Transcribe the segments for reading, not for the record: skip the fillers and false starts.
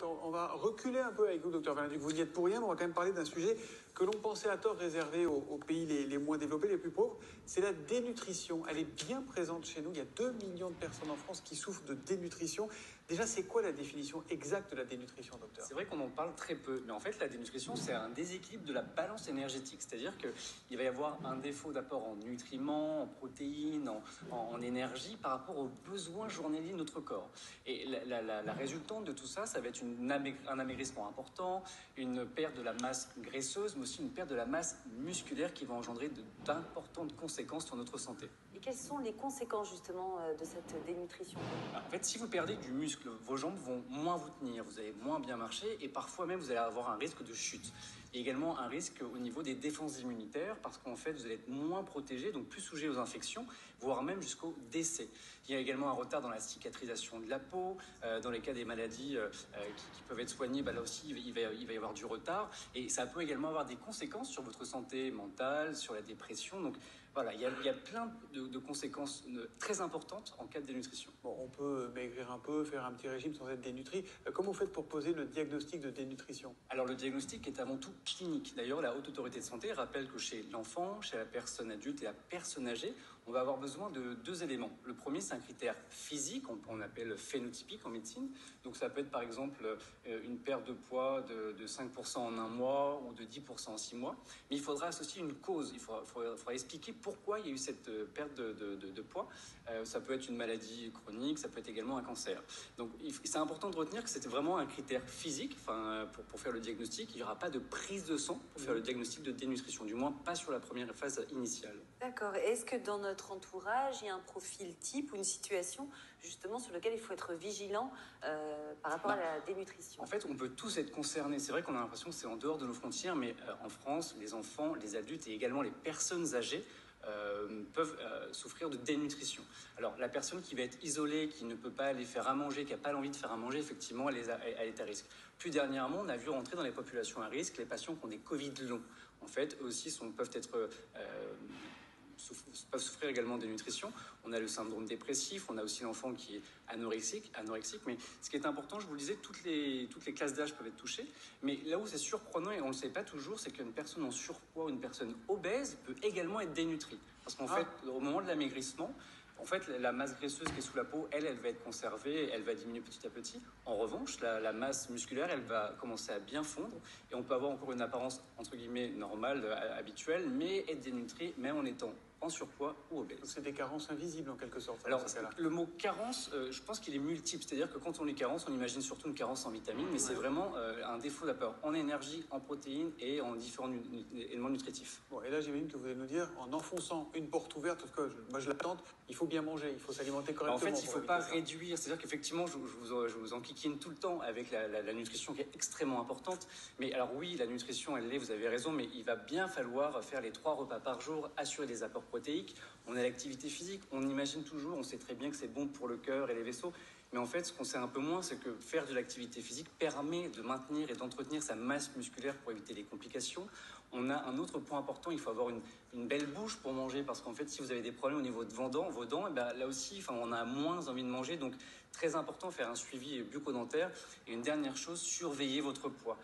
On va reculer un peu avec vous, docteur Valenduc. Vous n'y êtes pour rien, mais on va quand même parler d'un sujet que l'on pensait à tort réservé aux pays les moins développés, les plus pauvres. C'est la dénutrition. Elle est bien présente chez nous. Il y a 2 millions de personnes en France qui souffrent de dénutrition. Déjà, c'est quoi la définition exacte de la dénutrition, docteur? C'est vrai qu'on en parle très peu, mais en fait, la dénutrition, c'est un déséquilibre de la balance énergétique. C'est-à-dire qu'il va y avoir un défaut d'apport en nutriments, en protéines, en énergie par rapport aux besoins journaliers de notre corps. Et la résultante de tout ça, ça va être un amaigrissement important, une perte de la masse graisseuse, mais aussi une perte de la masse musculaire qui va engendrer d'importantes conséquences sur notre santé. Et quelles sont les conséquences justement de cette dénutrition? En fait, si vous perdez du muscle, vos jambes vont moins vous tenir, vous allez moins bien marcher et parfois même vous allez avoir un risque de chute. Et également un risque au niveau des défenses immunitaires parce qu'en fait vous allez être moins protégé, donc plus sujet aux infections, voire même jusqu'au décès. Il y a également un retard dans la cicatrisation de la peau, dans les cas des maladies qui peuvent être soignées, là aussi il va y avoir du retard et ça peut également avoir des conséquences sur votre santé mentale, sur la dépression. Donc voilà, il y a plein de conséquences très importantes en cas de dénutrition. Bon, on peut maigrir un peu, faire un petit régime sans être dénutri. Comment vous faites pour poser le diagnostic de dénutrition? Alors le diagnostic est avant tout clinique. D'ailleurs, la Haute Autorité de Santé rappelle que chez l'enfant, chez la personne adulte et la personne âgée, on va avoir besoin de 2 éléments. Le premier, c'est un critère physique, on appelle phénotypique en médecine. Donc ça peut être par exemple une perte de poids de 5% en un mois ou de 10% en 6 mois. Mais il faudra associer une cause. Il faudra expliquer pourquoi il y a eu cette perte de poids. Ça peut être une maladie chronique, ça peut être également un cancer. Donc c'est important de retenir que c'était vraiment un critère physique pour faire le diagnostic. Il n'y aura pas de prise de sang pour faire le diagnostic de dénutrition, du moins pas sur la première phase initiale. D'accord. Est-ce que dans notre entourage, il y a un profil type ou une situation justement sur lequel il faut être vigilant par rapport à la dénutrition? En fait, on peut tous être concernés. C'est vrai qu'on a l'impression que c'est en dehors de nos frontières, mais en France, les enfants, les adultes et également les personnes âgées peuvent souffrir de dénutrition. Alors la personne qui va être isolée, qui ne peut pas aller faire à manger, qui n'a pas l'envie de faire à manger, effectivement, elle est à risque. Plus dernièrement, on a vu rentrer dans les populations à risque les patients qui ont des Covid longs. En fait, eux aussi peuvent souffrir également de dénutrition. On a le syndrome dépressif, on a aussi l'enfant qui est anorexique. Mais ce qui est important, je vous le disais, toutes les classes d'âge peuvent être touchées. Mais là où c'est surprenant, et on ne le sait pas toujours, c'est qu'une personne en surpoids ou une personne obèse peut également être dénutrie. Parce qu'en fait, au moment de l'amaigrissement, en fait, la masse graisseuse qui est sous la peau, elle va être conservée, elle va diminuer petit à petit. En revanche, la masse musculaire, elle va commencer à bien fondre et on peut avoir encore une apparence, entre guillemets, normale, habituelle, mais être dénutri, même en étant en surpoids ou obèse. C'est des carences invisibles en quelque sorte. Alors, le mot carence, je pense qu'il est multiple. C'est-à-dire que quand on est carence, on imagine surtout une carence en vitamines, mais c'est vraiment un défaut d'apport en énergie, en protéines et en différents éléments nutritifs. Bon, et là, j'imagine que vous allez nous dire, en enfonçant une porte ouverte, parce que moi je l'attends, il faut bien manger, il faut s'alimenter correctement. En fait, il ne faut pas réduire. C'est-à-dire qu'effectivement, je vous enquiquine tout le temps avec la nutrition qui est extrêmement importante. Mais alors oui, la nutrition, elle l'est, vous avez raison, mais il va bien falloir faire les 3 repas par jour, assurer des apports protéiques. On a l'activité physique, on imagine toujours, on sait très bien que c'est bon pour le cœur et les vaisseaux. Mais en fait, ce qu'on sait un peu moins, c'est que faire de l'activité physique permet de maintenir et d'entretenir sa masse musculaire pour éviter les complications. On a un autre point important, il faut avoir une belle bouche pour manger, parce qu'en fait, si vous avez des problèmes au niveau de vos dents, et là aussi, on a moins envie de manger. Donc, très important, faire un suivi bucco-dentaire. Et une dernière chose, surveiller votre poids.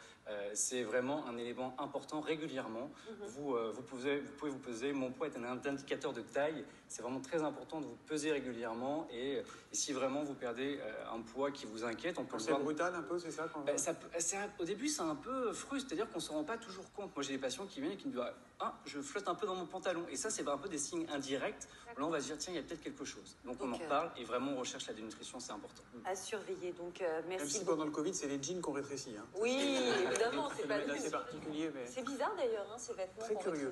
C'est vraiment un élément important régulièrement. Vous pouvez vous peser. Mon poids est un indicateur de taille. C'est vraiment très important de vous peser régulièrement. Et si vraiment vous perdez un poids qui vous inquiète, on peut le voir. C'est brutal un peu, c'est ça, au début, c'est un peu frustrant, c'est-à-dire qu'on ne se rend pas toujours compte. Moi, j'ai des patients qui viennent et qui me disent je flotte un peu dans mon pantalon. Et ça, c'est un peu des signes indirects. Là, on va se dire tiens, il y a peut-être quelque chose. Donc on en parle et vraiment, on recherche la dénutrition, c'est important. À surveiller. Donc, merci. Même si pendant le Covid, c'est les jeans qu'on rétrécit. Hein. Oui, évidemment, c'est pas assez particulier. Mais... C'est bizarre d'ailleurs, ces vêtements. Très curieux.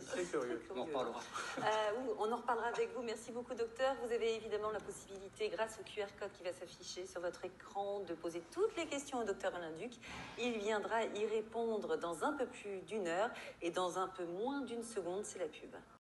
On en reparlera. Oui, on en reparlera avec vous. Merci beaucoup, docteur. Vous avez évidemment la possibilité, grâce au QR code qui va s'afficher sur votre écran, de poser toutes les questions au docteur Valenduc. Il viendra y répondre dans un peu plus d'1 heure et dans un peu moins d'1 seconde, c'est la pub.